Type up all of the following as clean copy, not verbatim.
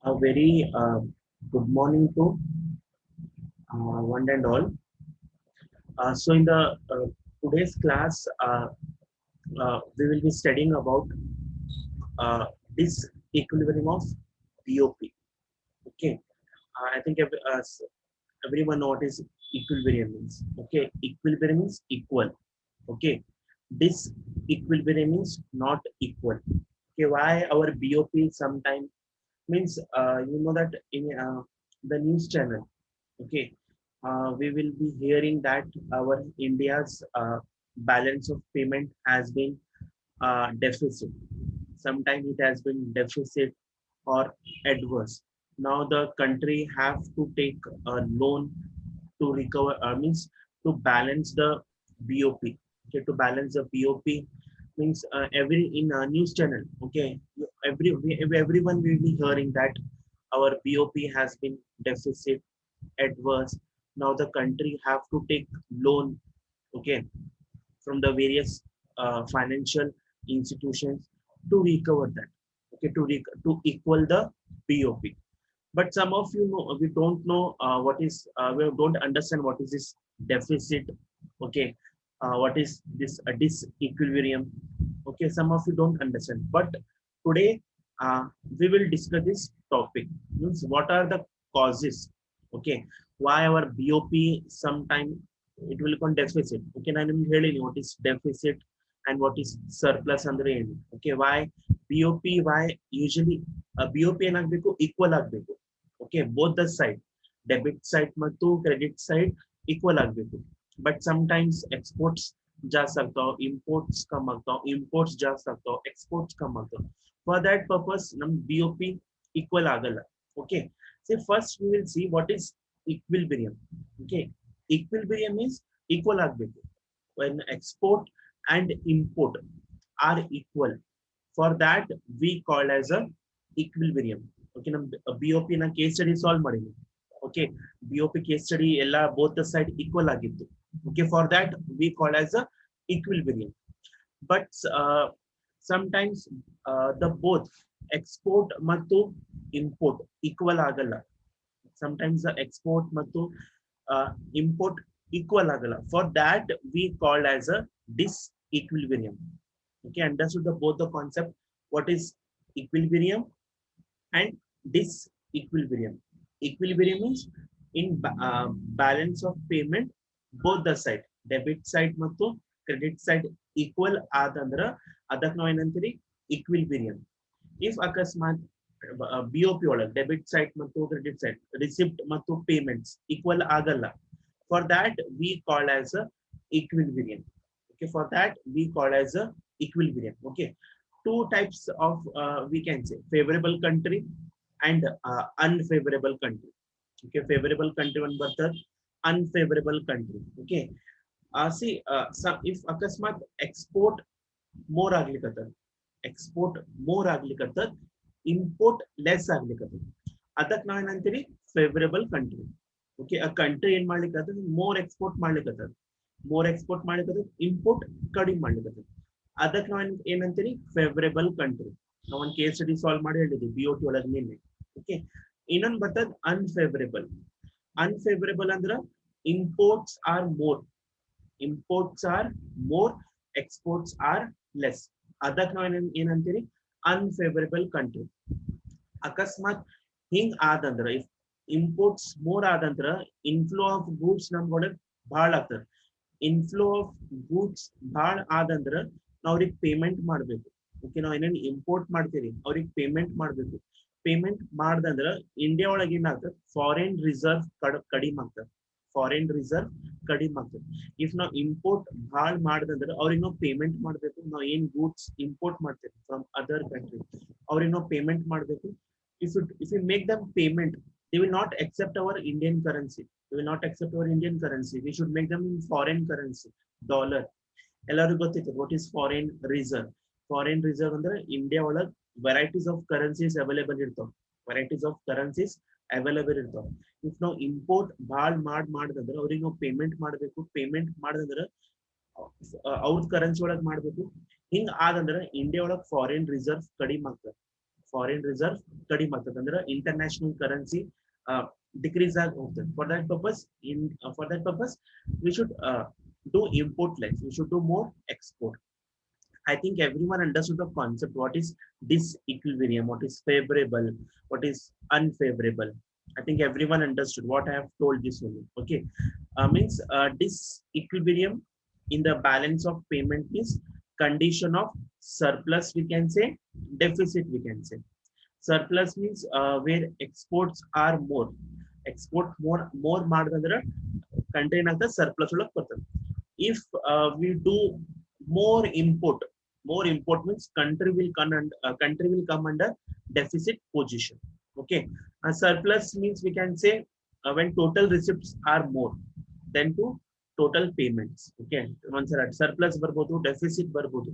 A very good morning to one and all. So in the today's class, we will be studying about uh, this equilibrium of BOP. Okay, I think everyone know what is equilibrium means. Okay, equilibrium means equal. Okay, this equilibrium means not equal. Okay, why our BOP sometimes means that in the news channel. Okay, we will be hearing that our India's balance of payment has been deficit. Sometimes it has been deficit or adverse. Now the country have to take a loan to recover, means to balance the BOP. Okay, to balance the BOP means every in a news channel. Okay, everyone will be hearing that our BOP has been deficit adverse. Now the country have to take loan, okay, from the various financial institutions to recover that, okay, to equal the BOP. But some of you know we don't know what is we don't understand what is this deficit, okay, what is this disequilibrium, okay. Some of you don't understand, but today we will discuss this topic. Means what are the causes, okay, why our BOP sometime it will become deficit. Okay, ನಾನು ನಿಮ್ಗೆ ಹೇಳಿನಿ what is deficit and what is surplus ಅಂದ್ರೆ ಏನು. Okay, why BOP, why usually BOP ಏನಾಗಬೇಕು equal ಆಗಬೇಕು. Okay, both the side debit side ಮತ್ತು credit side equal ಆಗಬೇಕು. But sometimes exports ಜಾಸ್ತಿ ಆಗ್ತಾವ, ಇಂಪೋರ್ಟ್ಸ್ ಕಮ್ ಆಗ್ತಾವ, ಇಂಪೋರ್ಟ್ಸ್ ಜಾಸ್ತಿ ಆಗ್ತಾವ, ಎಕ್ಸ್ಪೋರ್ಟ್ಸ್ ಕಮ್ ಆಗ್ತಾವ. ಫಾರ್ ದಟ್ ಪರ್ಪಸ್ ನಮ್ BOP ಈಕ್ವಲ್ ಆಗಲ್ಲ. Okay, so first we will see what is equilibrium. Okay, equilibrium means equal ಆಗಬೇಕು. When export and import are equal, for that we call as a equilibrium. Okay, ನಮ್ BOP ನ case study solve ಮಾಡಿದ್ವಿ. Okay, BOP case study ಎಲ್ಲ both the side equal ಆಗಿತ್ತು. Okay, for that we call as a equilibrium. But sometimes the both export ಮತ್ತು import equal ಆಗಲ್ಲ. Sometimes the export ಮತ್ತು import equal ಆಗಲ್ಲ. For that we call as a disequilibrium. Okay, understood the both the concept, what is equilibrium and disequilibrium. Equilibrium means in balance of payment both the side debit side ಮತ್ತು credit side equal ಆದಂದ್ರ ಅದಕ್ಕೆ ನಾವು ಏನಂತೀರಿ equilibrium. If ಅಕಸ್ಮಾತ್ BOP ಒಳಗೆ debit side ಮತ್ತು credit side receipt ಮತ್ತು payments equal ಆಗಲ್ಲ, for that we call as a equilibrium. Okay, for that we call as a equilibrium. Okay, two types of we can say favorable country and unfavorable country. Okay, favorable country one bರ್ತದ, unfavorable country. Okay, see some if ಅಕಸ್ಮಾತ್ export more ಆಗ್ಲಿಕ್ಕತ್ತದ, export more ಆಗ್ಲಿಕ್ಕತ್ತದ, import less ಆಗ್ಲಿಕ್ಕತ್ತದ, ಅದಕ್ಕೆ ನಾವ್ ಏನಂತೀವಿ favourable country. Okay, ಆ country ಏನ್ ಮಾಡ್ಲಿಕ್ಕತ್ತದ ಮೋರ್ ಎಕ್ಸ್ಪೋರ್ಟ್ ಮಾಡ್ಲಿಕ್ಕತ್ತದ, ಮೋರ್ ಎಕ್ಸ್ಪೋರ್ಟ್ ಮಾಡ್ಲಿಕ್ಕತ್ತದ, ಇಂಪೋರ್ಟ್ ಕಡಿಮೆ ಮಾಡ್ಲಿಕ್ಕತ್ತದ, ಅದಕ್ಕೆ ನಾವ್ ಏನಂತೀವಿ ಫೇವರೇಬಲ್ ಕಂಟ್ರಿ. ನಾವ್ ಒಂದ್ ಕೇಸ್ ಸ್ಟಡಿ ಸಾಲ್ವ್ ಮಾಡಿ ಹೇಳಿದ್ವಿ BOT ಒಳಗೆ ನಿನ್ನೆ. ಓಕೆ, ಇನ್ನೊಂದ್ ಬರ್ತದ ಅನ್ಫೇವರೇಬಲ್. ಅನ್ಫೇವರೇಬಲ್ ಅಂದ್ರ imports are more, imports are more, exports are less. ಅದಕ್ಕೆ ನಾವು ಏನಂತೀರಿ ಅನ್ಫೇವರೇಬಲ್ ಕಂಟ್ರಿ. ಅಕಸ್ಮಾತ್ ಹಿಂಗ್ ಆದಂದ್ರ ಇಫ್ ಇಂಪೋರ್ಟ್ಸ್ ಮೋರ್ ಆದಂದ್ರ ಇನ್ಫ್ಲೋ ಆಫ್ ಗೂಡ್ಸ್ ನಮ್ಗೊಳಗ್ ಭಾಳ ಆಗ್ತದ. ಇನ್ಫ್ಲೋ ಆಫ್ ಗೂಡ್ಸ್ ಭಾಳ ಆದಂದ್ರ ನಾವ್ ಅವ್ರಿಗೆ ಪೇಮೆಂಟ್ ಮಾಡ್ಬೇಕು. ಓಕೆ, ನಾವ್ ಏನೇನ್ ಇಂಪೋರ್ಟ್ ಮಾಡ್ತೀರಿ ಅವ್ರಿಗೆ ಪೇಮೆಂಟ್ ಮಾಡ್ಬೇಕು. ಪೇಮೆಂಟ್ ಮಾಡ್ದಂದ್ರ ಇಂಡಿಯಾ ಒಳಗೆ ಏನಾಗ್ತದೆ ಫಾರಿನ್ ರಿಸರ್ವ್ ಕಡಿಮೆ ಆಗ್ತದೆ, ಫಾರಿನ್ ರಿಸರ್ವ್ ಕಡಿಮೆ ಆಗ್ತದೆ. ಇಫ್ ನಾವು ಇಂಪೋರ್ಟ್ ಭಾಳ ಮಾಡ್ದಂದ್ರೆ ಅವ್ರಿಗೆ ನಾವು ಪೇಮೆಂಟ್ ಮಾಡ್ಬೇಕು. ನಾವು ಏನ್ ಗೂಡ್ಸ್ ಇಂಪೋರ್ಟ್ ಮಾಡ್ತೇವೆ ಫ್ರಮ್ ಅದರ್ ಕಂಟ್ರಿ ಅವ್ರಿಗೆ ನಾವು ಪೇಮೆಂಟ್ ಮಾಡ್ಬೇಕು. if you make them payment, they will not accept our Indian currency, they will not accept our Indian currency. We should make them in foreign currency, dollar. ಎಲ್ಲರಿಗೂ ಗೊತ್ತಿತ್ತು what is foreign reserve. Foreign reserve ಅಂದ್ರೆ India ಒಳಗ್ varieties of currencies available ಇರ್ತಾವ, varieties of currencies available ಇರ್ತಾವ. If ನಾವು import ಭಾಳ ಮಾಡ್ದಂದ್ರೆ ಅವ್ರಿಗೆ ನಾವು ಪೇಮೆಂಟ್ ಮಾಡ್ಬೇಕು. ಪೇಮೆಂಟ್ ಮಾಡ್ದಂದ್ರೆ ಅವ್ರ ಕರೆನ್ಸಿ ಒಳಗ್ ಮಾಡ್ಬೇಕು. ಹಿಂಗ್ ಆದಂದ್ರೆ ಇಂಡಿಯಾ ಒಳಗ್ ಫಾರಿನ್ ರಿಸರ್ವ್ ಕಡಿಮೆ ಆಗ್ತದೆ. foreign reserve ಕಡಿಮೆ ಆಗ್ತದೆ ಅಂದ್ರೆ international currency decrease ಆಗ್ತದೆ. For that purpose we should do import less, we should do more export. I think everyone understood the concept. What is disequilibrium? What is favorable? What is unfavorable? I think everyone understood what I have told this only. Okay, means disequilibrium in the balance of payment is condition of surplus. We can say deficit. We can say surplus means where exports are more. Export more ಮಾಡಿದ್ರೆ country ಏನಾಗ್ತದೆ surplus ಒಳಗೆ ಬರ್ತದೆ. If we do more import, more import means country will come under deficit position. Okay, surplus means we can say when total receipts are more than to total payments. Okay, ಒಂದ್ಸಲ surplus ಬರ್ಬೋದು, deficit ಬರ್ಬೋದು.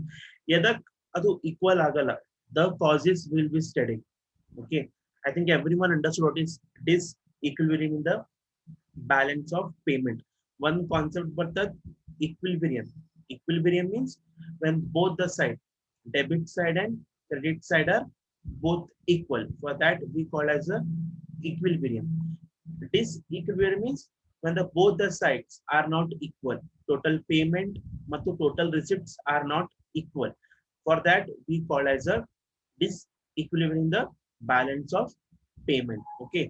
ಯದಕ್ ಅದು equal ಆಗಲ್ಲ, the causes will be studying. Okay, I think everyone understood what is disequilibrium in the balance of payment. One concept but the equilibrium. Equilibrium means when both the side, debit side and credit side are both equal. For that we call as a equilibrium. Disequilibrium means when the both the sides are not equal. Total payment ಮತ್ತು total receipts are not equal. For that we call as a disequilibrium in the balance of payment. Okay,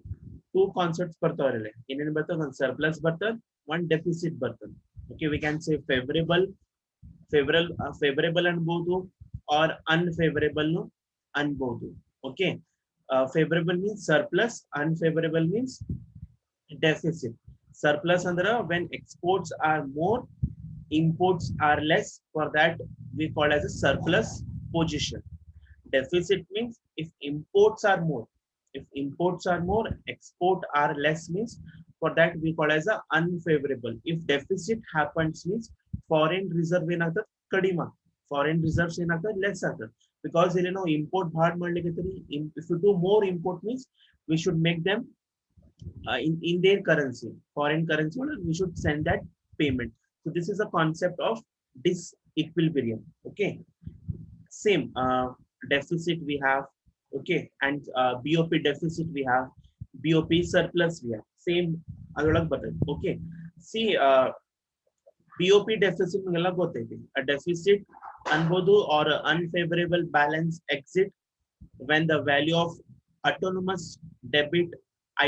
two concepts ಬರ್ತಾವ್ರಲ್ಲ, ಏನೇನು ಬರ್ತದೆ, ಒಂದು surplus ಬರ್ತದೆ, one deficit ಬರ್ತದೆ. Okay, we can say favorable ಅನ್ಬೋದು or unfavorable ಅನ್ಬೋದು. Okay, favorable means surplus, unfavorable means deficit. Surplus ಅಂದ್ರೆ when exports are more, imports are less. For that we call as a surplus position. Deficit means if imports are more, export are less means for that we call as a unfavorable. If deficit happens means foreign reserve ಏನಾಗ್ತದೆ ಕಡಿಮೆ, foreign reserves ಏನಾಗ್ತದೆ less ಆಗ್ತದೆ. Because ಇಲ್ಲಿ ನಾವು import ಭಾಳ ಮಾಡ್ಲಿಕ್ಕೆ, if you do more import means we should make them in their currency, foreign currency, we should send that payment. So this is a concept of disequilibrium. Okay, same deficit we have. Okay, and BOP deficit we have, BOP surplus we have, same ಅದರೊಳಗೆ ಬರ್ತದೆ. Okay, see BOP deficit ನಿಮಗೆಲ್ಲ ಗೊತ್ತೈತಿ. A deficit ಅನ್ಬೋದು or unfavorable balance exit when the value of autonomous debit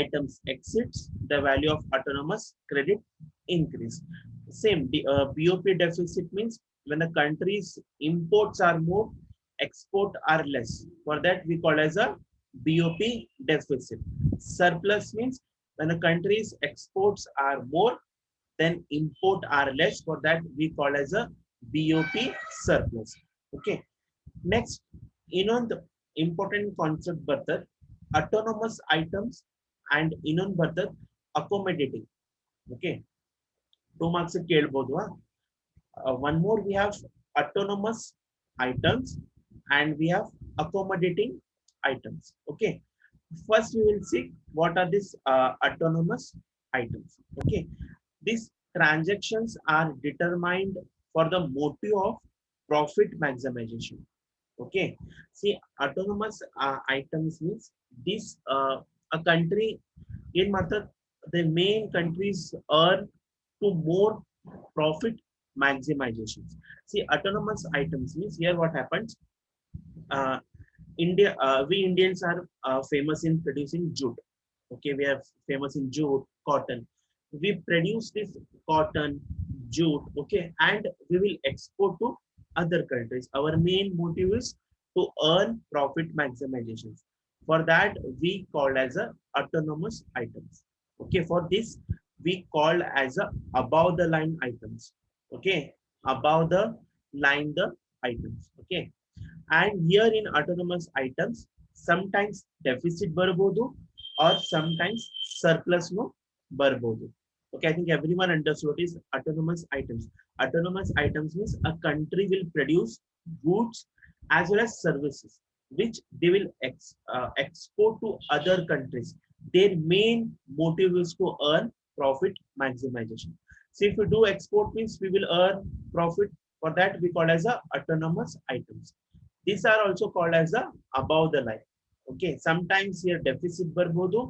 items exceeds the value of autonomous credit increase. Same BOP deficit means when the country's imports are more, export are less. For that we call as a BOP deficit. Surplus means when the country's exports are more, then import are less. For that we call as a BOP surplus. Okay, next, the important concept bರ್ತದೆ autonomous items and ಇನ್ನೊಂದು ಬರ್ತದೆ accommodating. Okay, 2 marks ಕೇಳಬಹುದು. One more, we have autonomous items and we have accommodating items. Okay, first we will see what are these autonomous items. Okay, these transactions are determined for the motive of profit maximization. Okay, see autonomous items means this a country in method the main countries earn to more profit maximization. See autonomous items means here what happens, India, we Indians are famous in producing jute. Okay, we are famous in jute, cotton. We produce this cotton, jute. Okay, and we will export to other countries. Our main motive is to earn profit maximization. For that we call as a autonomous items. Okay, for this we call as a above the line items. Okay, above the line the items. Okay, and here in autonomous items sometimes deficit ಬರ್ಬೋದು or sometimes surplus ಬರ್ಬೋದು. Okay, I think everyone understood what is autonomous items. Autonomous items means a country will produce goods as well as services which they will export to other countries. Their main motive is to earn profit maximization. So if we do export means we will earn profit. For that we call as a autonomous items. These are also called as a above the line. Okay, sometimes here deficit ಬರ್ಬೋದು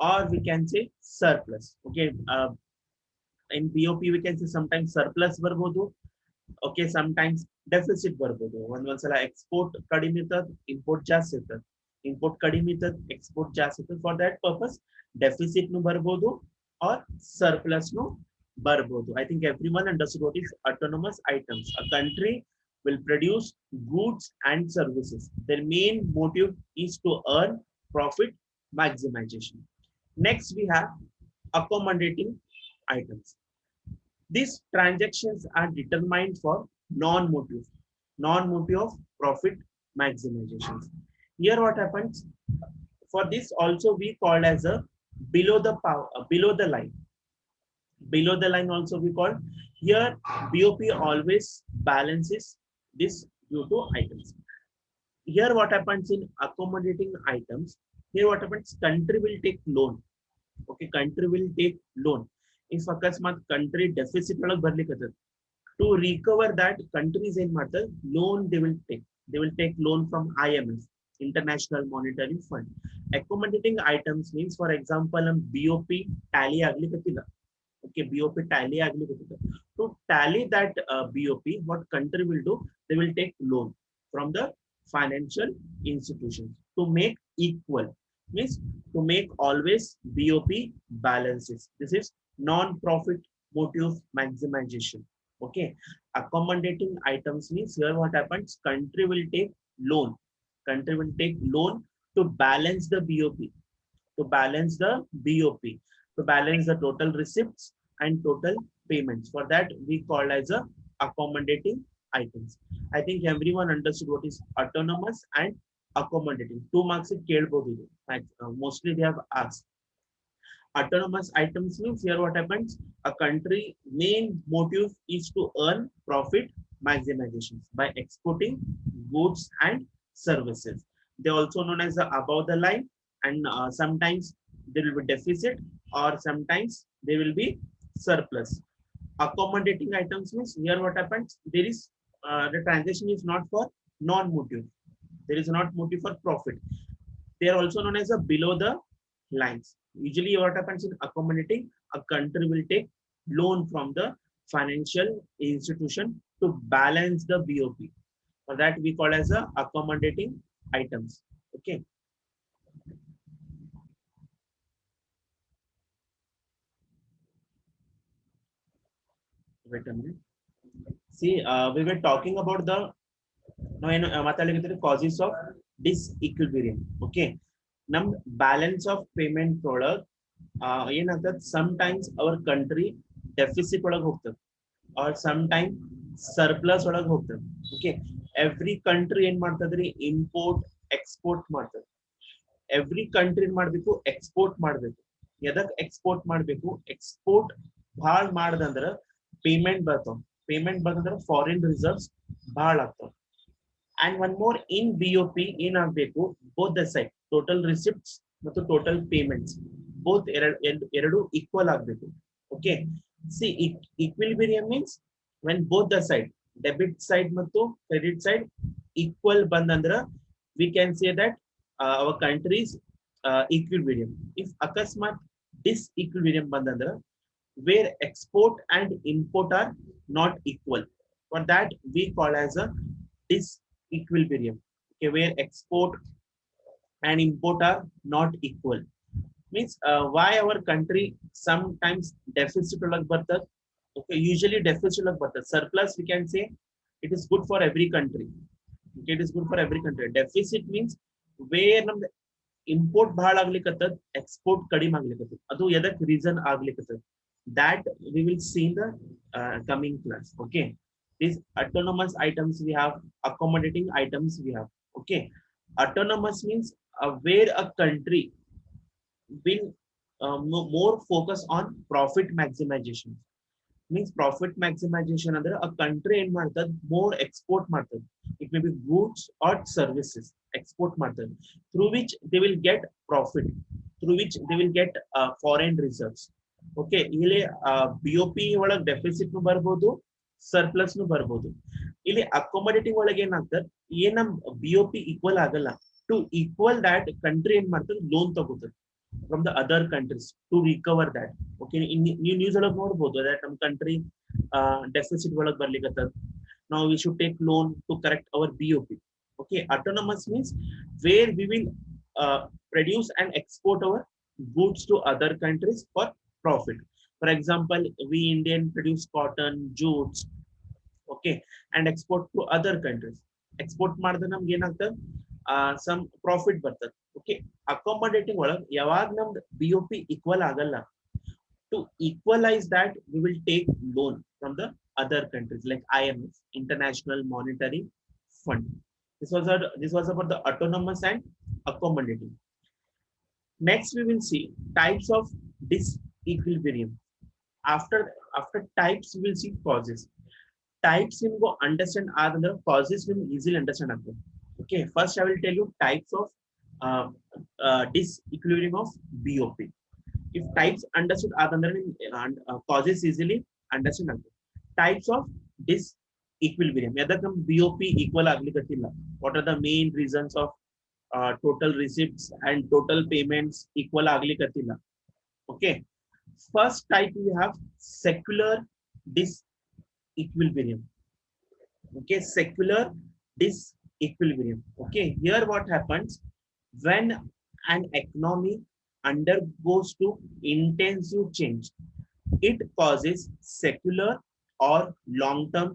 or we can say surplus. Okay, in BOP we can say sometimes surplus ಬರ್ಬೋದು. Okay, sometimes deficit ಬರ್ಬೋದು. ಒಂದ್ಸಲ export ಕಡಿಮೆ ಇರ್ತದ, import ಜಾಸ್ತಿ ಇರ್ತದ. Import ಕಡಿಮೆ ಇರ್ತದ, export ಜಾಸ್ತಿ ಇರ್ತದ. For that purpose deficit ನು ಬರ್ಬೋದು or surplus ನು ಬರ್ಬೋದು. I think everyone understood what is autonomous items. A country will produce goods and services. Their main motive is to earn profit maximization. Next, we have accommodating items. These transactions are determined for non-motive of profit maximization. Here, what happens? For this, also we call as a below the line. Below the line also we call. Here, BOP always balances this due to items. Here, what happens in accommodating items? Here, what happens? Country will take loan. Okay, country will take loan. If akasmat country deficit olag barlikatad, to recover that, countries in matter loan they will take. They will take loan from IMF, International Monetary Fund. Accommodating items means, for example, BOP tally aglikatila. Okay, BOP tally aglikatila. To tally that BOP, what country will do? They will take loan from the financial institutions to make equal. Means to make always BOP balances. This is non-profit motive maximization. Okay, accommodating items means here what happens? Country will take loan. Country will take loan to balance the BOP. To balance the BOP. To balance the total receipts and total payments. For that we call as a accommodating items. I think everyone understood what is autonomous and accommodating. 2 marks it mostly they have asked. Autonomous items means here what happens? A country main motive is to earn profit maximization by exporting goods and services. They also known as the above the line, and sometimes there will be deficit or sometimes they will be surplus. Accommodating items means here what happens? There is the transaction is not for non-motive. There is not motive for profit. They are also known as a below the lines. Usually what happens in accommodating, a country will take loan from the financial institution to balance the BOP. For that we call as a accommodating items. Okay. Wait a minute. See, we were talking about the causes of disequilibrium. Okay. Num balance of payment product. Sometimes our country deficit or sometimes surplus okay, every country in import export every country in export export export payment foreign reserves and one more in BOP in both the side total receipts total payments both equal okay. See, equilibrium means when both the side debit side ಮತ್ತು credit side equal bandandra we can say that our country's equilibrium. If akasmat disequilibrium bandandra where export and import are not equal, for that we call as a disequilibrium. Okay, where export and import are not equal. Means why our country sometimes deficit okay, usually deficit surplus we can say it is good for every country. Okay, it is good for every country. Deficit means where import bhal aglikatad export kadim aglikatad adu yadak reason aglikatad that we will see in the coming class. Okay, these autonomous items we have, accommodating items we have. Okay, autonomous means where a country will more focus on profit maximization. Means profit maximization under a country in method more export method. It may be goods or services export method through which they will get profit, through which they will get foreign reserves. Okay, ಇಲ್ಲಿ BOP ಒಳಗೆ deficit ನು ಬರ್ಬೋದು, surplus ನು ಬರ್ಬೋದು. ಇಲ್ಲಿ ಅಕೊಮೋಡೇಟಿಂಗ್ ಒಳಗೆ ಏನಾಗ್ತದೆ, ಏನ BOP ಈಕ್ವಲ್ ಆಗಲ್ಲ. To equal that, country ಏನ್ ಮಾಡ್ತದೆ ಲೋನ್ ತಗೋತದೆ from the other countries to recover that. Okay, ನೀವು ನ್ಯೂಸ್ ಒಳಗೆ ನೋಡ್ಬೋದು that ನಮ್ಮ country deficit ಒಳಗೆ ಬರ್ಲಿಕ್ಕೆ. Now we should take loan to correct our BOP. Okay, autonomous means where we will uh, produce and export our goods to other countries for profit. For example, we Indian produce cotton, jutes, okay, and export to other countries. Export ಮಾಡಿದ್ರೆ ನಮ್ಗೆ ಏನಾಗ್ತದೆ some profit ಬರ್ತದೆ. Okay, accommodating ಒಳಗೆ ಯಾವಾಗ ನಮ್ದು BOP equal ಆಗಲ್ಲ, to equalize that we will take loan from the other countries like IMF, International Monetary Fund. This was about the autonomous and accommodating. Next we will see types of disequilibrium. After types we will see causes. Types ನಿಮ್ಗೆ understand ಆದ್ರೆ causes ನಿಮ್ಗೆ easily understand ಆಗ್ತದೆ. Okay, first I will tell you types of uh, disequilibrium of BOP. If types understood ಆದ್ರೆ causes easily understand ಆಗ್ತದೆ. Types of disequilibrium. ಯದಕ್ಕೆ ನಮ್ಮ BOP equal ಆಗ್ಲಿಕ್ಕತ್ತಿಲ್ಲ. What are the main reasons of total receipts and total payments equal ಆಗ್ಲಿಕ್ಕತ್ತಿಲ್ಲ? Okay, first type we have secular disequilibrium. Okay, secular disequilibrium. Okay, here what happens when an economy undergoes to intensive change, it causes secular or long-term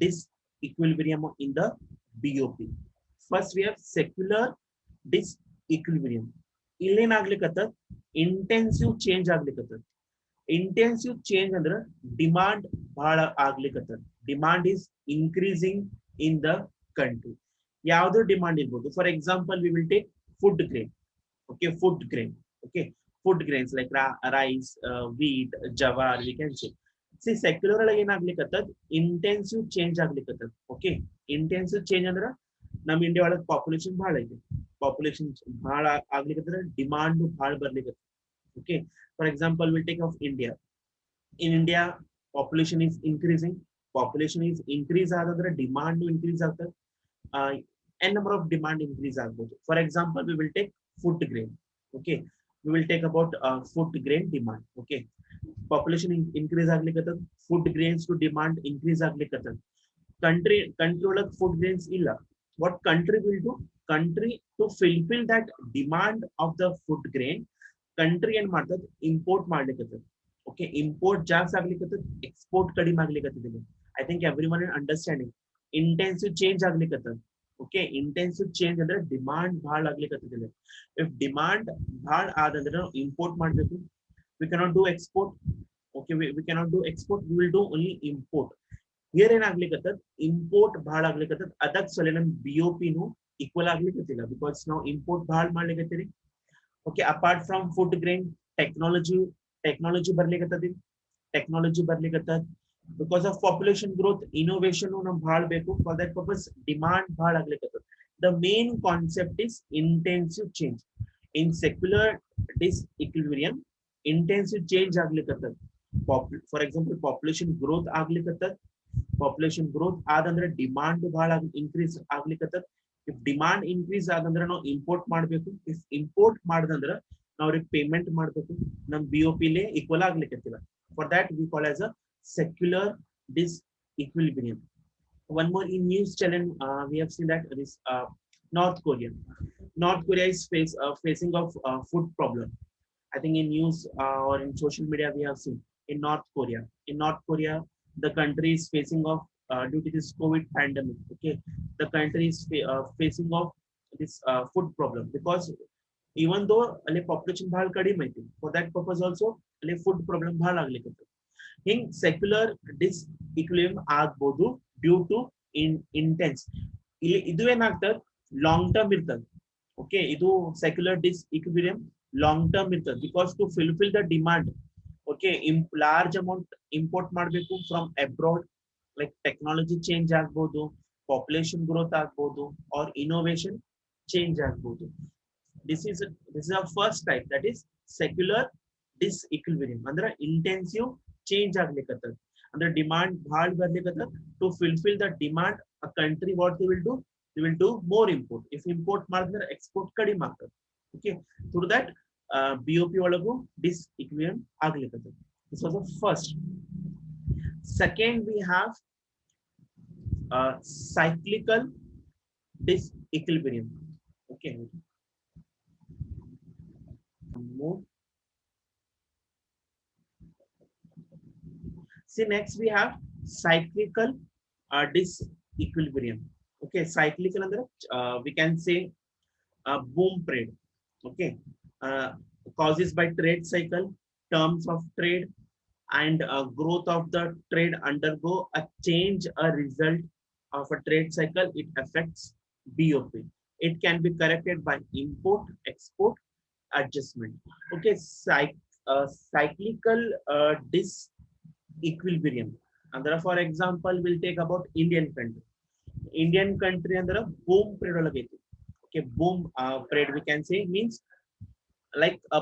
disequilibrium in the BOP. First we have secular disequilibrium. ಇಲ್ಲೇನಾಗ್ಲಿಕ್ಕತ್ತ intensive change ಆಗ್ಲಿಕ್ಕತ್ತ. Intensive change ಅಂದ್ರೆ demand ಬಹಳ ಆಗ್ಲಿಕ್ಕತ್ತ. Demand is increasing in the country. ಯಾವ್ದು demand ಇರ್ಬೋದು. For example, we will take food grain. Okay, food grain. Okay, food grains like rice, wheat, jawar, we can say. See, secular ಒಳಗೆ ಏನಾಗ್ಲಿಕ್ಕತ್ತದ intensive change ಆಗ್ಲಿಕ್ಕತ್ತದ. Okay, intensive change ಅಂದ್ರೆ ನಮ್ಮ India ಒಳಗೆ population ಬಹಳ ಐತಿ. Population ಬಹಳ ಆಗ್ಲಿಕ್ಕತ್ತದ, demand ಬಹಳ ಬರ್ಲಿಕ್ಕತ್ತ. Okay, for example, we'll take of India. In India, population is increasing. Population is increase ಆದ್ರೆ demand increase ಆಗ್ತದೆ. N number of demand increase ಆಗ್ಬೋದು. For example, we will take food grain. Okay, we will take about food grain demand. Okay, population increase ಆಗ್ಲಿಕ್ಕತ್ತದ, food grains to demand increase ಆಗ್ಲಿಕ್ಕತ್ತದ. Country ಒಳಗೆ food grains ಇಲ್ಲ. What country will do? Country to fulfill that demand of the food grain, country ಏನ್ ಮಾಡ್ತದೆ import ಮಾಡ್ಲಿಕ್ಕತ್ತದ. Okay, import ಜಾಸ್ತಿ ಆಗ್ಲಿಕ್ಕತ್ತದ, export ಕಡಿಮೆ ಆಗ್ಲಿಕ್ಕತ್ತದ. I think everyone is understanding. Intensive change ಆಗ್ಲಿಕ್ಕತ್ತದ. Okay, intensive change ಅಂದ್ರೆ demand ಬಹಳ ಆಗ್ಲಿಕ್ಕತ್ತದ. If demand ಬಹಳ ಆದಂದ್ರೆ import ಮಾಡ್ಬೇಕು. We cannot do export. Okay, we cannot do export. We will do only import. Here ಏನಾಗ್ಲಿಕ್ಕತ್ತದ import ಬಹಳ ಆಗ್ಲಿಕ್ಕತ್ತದ. ಅದಕ್ಕೆ ಸಲ ನಮ್ಮ BOP ನು ಈಕ್ವಲ್ ಆಗ್ಲಿಕ್ಕತ್ತಿಲ್ಲ because ನಾವು ಇಂಪೋರ್ಟ್ ಬಹಳ ಮಾಡ್ಲಿಕ್ಕತ್ತೀರಿ. Okay, apart from food grain, technology ಬರ್ಲಿಕ್ಕತ್ತದ. Technology ಬರ್ಲಿಕ್ಕತ್ತದ. Because of population growth, innovation ನಮ್ ಬಹಳ ಬೇಕು. For that purpose, demand ಬಹಳ ಆಗ್ಲಿಕ್ಕತ್ತದ. The main concept is intensive change. In secular disequilibrium, intensive change ಆಗ್ಲಿಕ್ಕತ್ತದ. For example, population growth ಆಗ್ಲಿಕ್ಕತ್ತದ. Population growth ಆದಂದ್ರೆ demand ಬಹಳ increase ಆಗ್ಲಿಕ್ಕತ್ತದ. If demand increase ಆದಂದ್ರೆ ನಾವು ಇಂಪೋರ್ಟ್ ಮಾಡಬೇಕು. If ಇಂಪೋರ್ಟ್ ಮಾಡಿದಂದ್ರೆ ನಾವು ಅವ್ರಿಗೆ ಪೇಮೆಂಟ್ ಮಾಡಬೇಕು. ನಮ್ಮ BOP ಲೇ equal ಆಗ್ಲಿಕ್ಕತ್ತಿಲ್ಲ. For that we call as a secular disequilibrium. One more in news challenge, we have seen that this North Korea. North Korea is facing of food problem. I think in news or in social media we have seen in North Korea. In North Korea, the country is facing of due to this COVID pandemic. Okay, the country is facing of this food problem because even though ಅಲ್ಲಿ population ಬಹಳ ಕಡಿಮೆ ಐತಿ, for that purpose also ಅಲ್ಲಿ food problem ಬಹಳ ಆಗ್ಲಿಕ್ಕತ್ತದ. ಹಿಂಗ್ secular ಡಿಸ್ಇಕ್ವಿಲಿಬ್ರಿಯಂ ಆಗ್ಬೋದು due to intense. ಇಲ್ಲಿ ಇದು ಏನಾಗ್ತದೆ ಲಾಂಗ್ ಟರ್ಮ್ ಇರ್ತದೆ. ಓಕೆ, ಇದು ಸೆಕ್ಯುಲರ್ ಡಿಸ್ಇಕ್ವಿಲಿಬ್ರಿಯಂ ಲಾಂಗ್ ಟರ್ಮ್ ಇರ್ತದೆ because to fulfil the demand. Okay, large amount import ಮಾಡಬೇಕು from abroad. Like technology change ಆಗ್ಬೋದು, ಪಾಪ್ಯುಲೇಷನ್ ಗ್ರೋತ್ ಆಗ್ಬೋದು, ಆರ್ ಇನೋವೇಷನ್ ಚೇಂಜ್ ಆಗ್ಬೋದು. This is our first type, that is secular disequilibrium. ಅಂದ್ರೆ intensive change ಆಗ್ಲಿಕ್ಕತ್ತದ. ಅಂದ್ರೆ demand ಬಹಳ ಬರ್ಲಿಕ್ಕತ್ತದ. To fulfill the demand, a country what they will do, they will do more import. If import ಮಾಡಿದ್ರೆ export ಕಡಿಮೆ ಆಗ್ತದೆ. Okay, through that BOP ಒಳಗು disequilibrium ಆಗ್ಲಿಕ್ಕೆ. This was the first. Second, we have cyclical disequilibrium. Okay, move. See, next we have cyclical disequilibrium. Okay, cyclical under we can say boom trade. Okay, causes by trade cycle, terms of trade, and growth of the trade undergo a change, a result of a trade cycle. It affects BOP. It can be corrected by import, export, adjustment. Okay, cyclical disequilibrium. And for example, we'll take about Indian country. Indian country under a boom period. Okay, boom period we can say means like a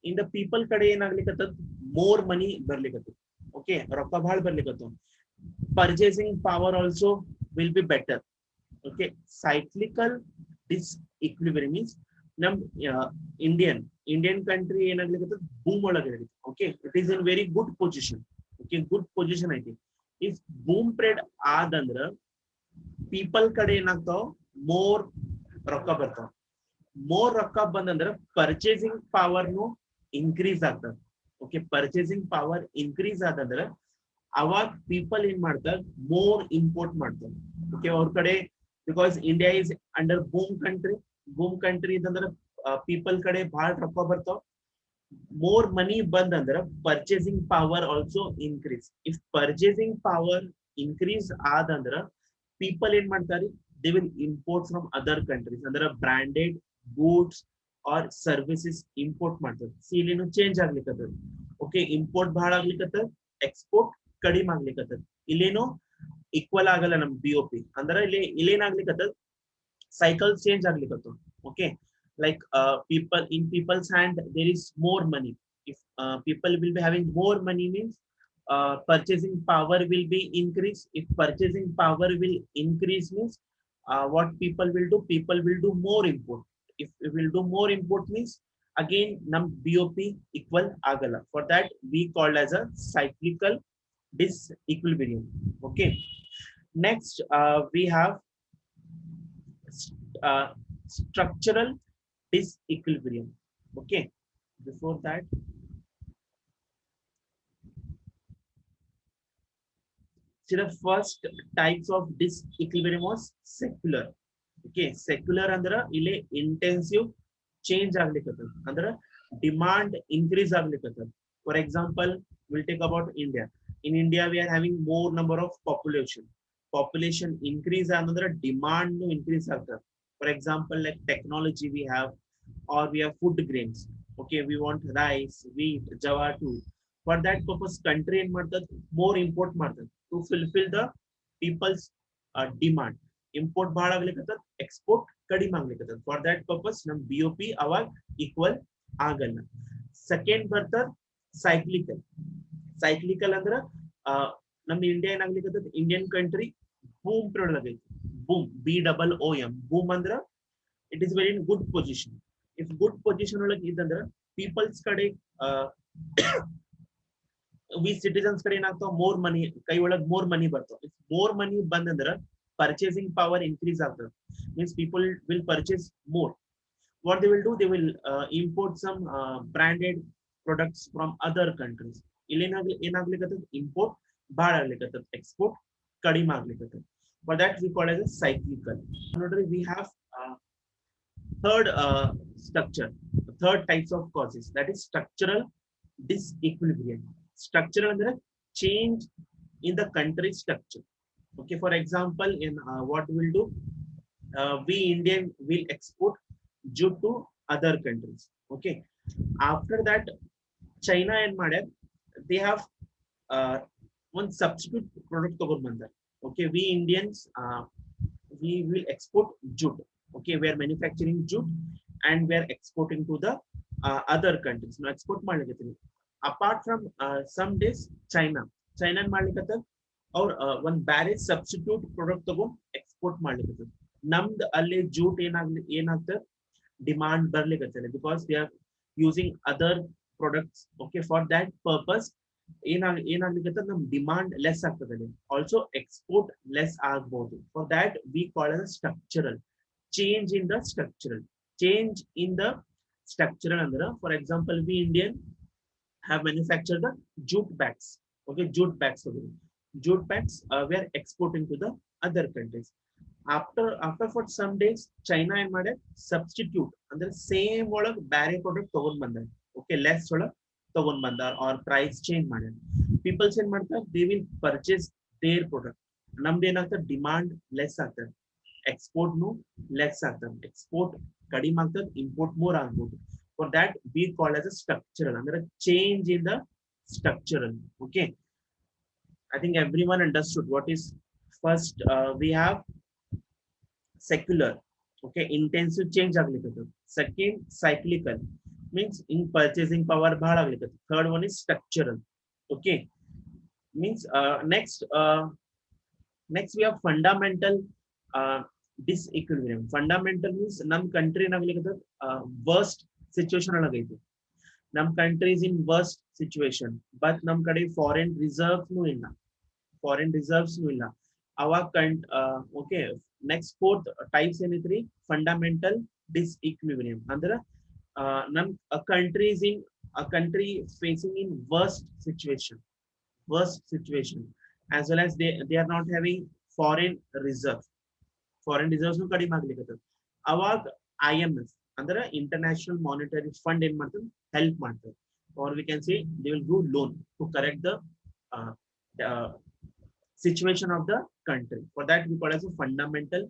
in the people kade ಏನಾಗ್ಲಿಕತ್ತದ more money ಬರ್ಲಿಕತ್ತದ. Okay, ರೊಕ್ಕ ಭಾಳ ಬರ್ಲಿಕತ್ತವ. Purchasing power also will be better. Okay, cyclical disequilibrium means num Indian country ಏನಾಗ್ಲಿಕತ್ತದ boom ಒಳಗೆ. Okay, it is in very good position. Okay, good position I think. If boom period ಆದಂದ್ರ people ಕಡೆ ಏನಾಗ್ತಾವ more ರೊಕ್ಕ ಬರ್ತಾವ. More ರೊಕ್ಕ ಬಂದಂದ್ರ purchasing power ನು increase ಆಗ್ತದೆ. Okay, purchasing power increase ಆದಂದ್ರ ಅವಾಗ people ಏನ್ ಮಾಡ್ತಾರೆ ಮೋರ್ ಇಂಪೋರ್ಟ್ ಮಾಡ್ತಾರೆ. ಓಕೆ, ಅವ್ರ ಕಡೆ because India is under boom country ಇದಂದ್ರ ಪೀಪಲ್ ಕಡೆ ಬಹಳ ರೊಕ್ಕ ಬರ್ತಾವ. ಮೋರ್ ಮನಿ ಬಂದಂದ್ರ purchasing power also increase. If purchasing power increase ಆದಂದ್ರ ಪೀಪಲ್ ಏನ್ ಮಾಡ್ತಾರೆ, they will import from other countries ಅಂದ್ರೆ branded goods or services import ಮಾಡ್ತಾರೆ. ಸಿ ಇಲ್ಲೇನು ಚೇಂಜ್ ಆಗ್ಲಿಕ್ಕತ್ತದ. ಓಕೆ, ಇಂಪೋರ್ಟ್ ಬಹಳ ಆಗ್ಲಿಕ್ಕತ್ತದ, ಎಕ್ಸ್ಪೋರ್ಟ್ ಕಡಿಮೆ ಆಗ್ಲಿಕ್ಕತ್ತದ. ಇಲ್ಲೇನು ಈಕ್ವಲ್ ಆಗಲ್ಲ ನಮ್ BOP. ಅಂದ್ರೆ ಇಲ್ಲೇನಾಗ್ಲಿಕ್ಕತ್ತದ ಸೈಕಲ್ ಚೇಂಜ್ ಆಗ್ಲಿಕ್ಕತ್ತದ. Okay, like people's hand there is more money. If people will be having more money means purchasing power will be increased. If purchasing power will increase means what people will do, people will do more import. If we will do more import means again num BOP equal agala. For that we called as a cyclical disequilibrium. Okay, next we have structural disequilibrium. Okay, before that see the first types of disequilibrium was secular. Okay, secular andra ile intensive change ಆಗ್ಲಿಕ್ಕತ್ತದ. ಅಂದ್ರೆ demand increase ಆಗ್ಲಿಕ್ಕತ್ತದ. For example, we'll take about India. In India we are having more number of population increase another demand no increase ಆಗ್ತದ. For example, like technology we have, or we have food grains. Okay, we want rice, wheat, java too. For that purpose country ಏನ್ ಮಾಡ್ತದ, more import ಮಾಡ್ತದ to fulfill the people's demand. Import ಬಹಳ ಆಗ್ಲಿಕ್ಕತ್ತದ, export ಕಡಿಮೆ ಆಗ್ಲಿಕ್ಕತ್ತದ. For that purpose ನಮ್ BOP ಅವಾಗ equal ಆಗಲ್ಲ. ಸೆಕೆಂಡ್ ಬರ್ತದ cyclical ಅಂದ್ರ ನಮ್ ಇಂಡಿಯಾ ಏನಾಗ್ಲಿಕ್ಕತ್ತದ, ಇಂಡಿಯನ್ ಕಂಟ್ರಿ ಬೂಮ್ period ಆಗೈತಿ. ಬೂಮ್ BOOM ಬೂಮ್ ಅಂದ್ರ it is very in good position. If good position ಒಳಗೆ ಇದ್ದಂದ್ರ people's ಕಡೆ we citizens ಕಡೆ ಏನಾಗ್ತಾವ more money ಕೈ ಒಳಗೆ more money ಬರ್ತಾವ. If more money ಬಂದಂದ್ರ purchasing power increase ಆಗ್ತದೆ. Means people will purchase more. What they will do, they will import some branded products from other countries. ಇಲ್ಲಿ ಏನಾಗ್ಲಿಕ್ಕತ್ತದ, import ಬಹಳ ಆಗ್ಲಿಕ್ಕತ್ತದ, export ಕಡಿಮೆ ಆಗ್ಲಿಕ್ಕತ್ತದ. For that we call as a cyclical. Notice we have third structure, third types of causes, that is structural disequilibrium. Structural ಅಂದ್ರೆ change in the country structure. Okay, for example, in what we'll do, we Indian will export jute to other countries. Okay, after that China and Madam, they have one substitute product ತಗೊಂಡ್ ಬಂದಾರೆ. Okay, we Indians we will export jute. Okay, we are manufacturing jute and we are exporting to the other countries. Now export ಮಾಡ್ಲಿಕ್ಕೆ apart from some days China ಮಾಡ್ಲಿಕ್ಕೆ or one barrage substitute product ತಗೊಂಡ್ export ಮಾಡ್ಲಿಕ್ಕೆ ನಮ್ದು ಅಲ್ಲಿ jute ಏನಾಗ್ತದೆ demand ಬರ್ಲಿಕ್ಕೆ because they are using other products okay for that purpose ಏನಾಗ್ಲಿಕ್ಕೆ ನಮ್ ಡಿಮಾಂಡ್ ಲೆಸ್ ಆಗ್ತದೆ ಆಲ್ಸೋ ಎಕ್ಸ್ಪೋರ್ಟ್ ಲೆಸ್ ಆಗ್ಬಹುದು for that we call as structural change in the structural change in the structural under for example we Indian have manufactured the jute bags okay jute bags jute bags we are exporting to the other countries after for some days China and made substitute under same ಒಳಗ್ ಬೇರೆ product ತಗೊಂಡ್ ಬಂದಾರೆ okay less ಒಳಗ್ ತಗೊಂಡ್ ಬಂದಾರ or price change ಮಾಡ್ಯಾರ people's ಏನ್ ಮಾಡ್ತಾರೆ they will purchase their product ನಮ್ದು ಏನಾಗ್ತದೆ ಡಿಮಾಂಡ್ ಲೆಸ್ ಆಗ್ತದೆ ಎಕ್ಸ್ಪೋರ್ಟ್ ನು ಲೆಸ್ ಆಗ್ತದೆ ಎಕ್ಸ್ಪೋರ್ಟ್ ಕಡಿಮೆ ಆಗ್ತದೆ ಇಂಪೋರ್ಟ್ ಮೋರ್ ಆಗ್ಬೋದು for that we call as a structural ಅಂದ್ರೆ change in the structural okay I think everyone understood what is first we have secular okay intensive change ಆಗ್ಲಿಕ್ಕೆ second cyclical means in purchasing power ಬಹಳ ಆಗ್ಲಿಕ್ಕೆ third one is structural okay means next we have fundamental disequilibrium fundamental means num country naglikada worst situation alagaitu num country is in worst situation but num kade foreign reserves nu illa foreign reserves nu illa okay next fourth types ಏನೈತ್ರಿ fundamental disequilibrium ಅಂದ್ರೆ num a country facing in worst situation as well as they are not having foreign reserve foreign reserves ಕಡಿಮೆ ಆಗ್ಲಿಕ್ಕೆ ಅವಾಗ IMF ಅಂದ್ರೆ international monetary fund ಏನ್ ಮಾಡ್ತದೆ help ಮಾಡ್ತದೆ or we can say they will give loan to correct the situation of the country for that we call as a fundamental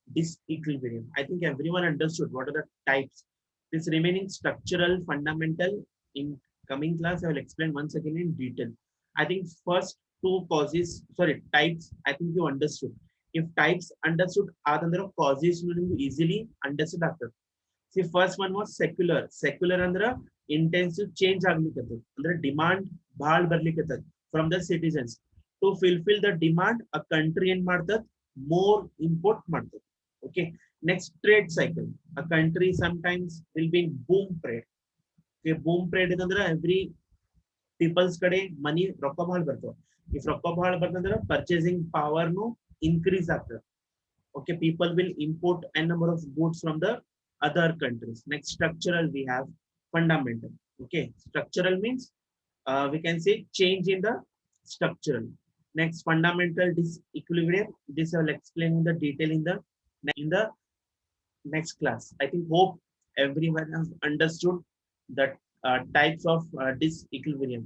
disequilibrium I think everyone understood what are the types this remaining structural fundamental in coming class I will explain once again in detail I think first two causes types I think you understood if types understood adandre causes you easily understood after see first one was secular andre intensive change aglikatad andre demand bhal barlikatad from the citizens to fulfill the demand a country en ಮಾಡ್ತದ more import ಮಾಡ್ತದ okay next trade cycle a country sometimes will be in boom trade okay boom trade ಅಂದ್ರೆ every people's ಕಡೆ money ರೊಕ್ಕ ಬಹಳ ಬರ್ತವ if ರೊಕ್ಕ ಬಹಳ ಬರ್ತಂದ್ರೆ purchasing power nu increase ಆಗ್ತದೆ okay people will import a number of goods from the other countries next structural we have fundamental okay structural means we can say change in the structural next fundamental disequilibrium this I will explain in the detail in the next class I think hope everyone has understood the types of disequilibrium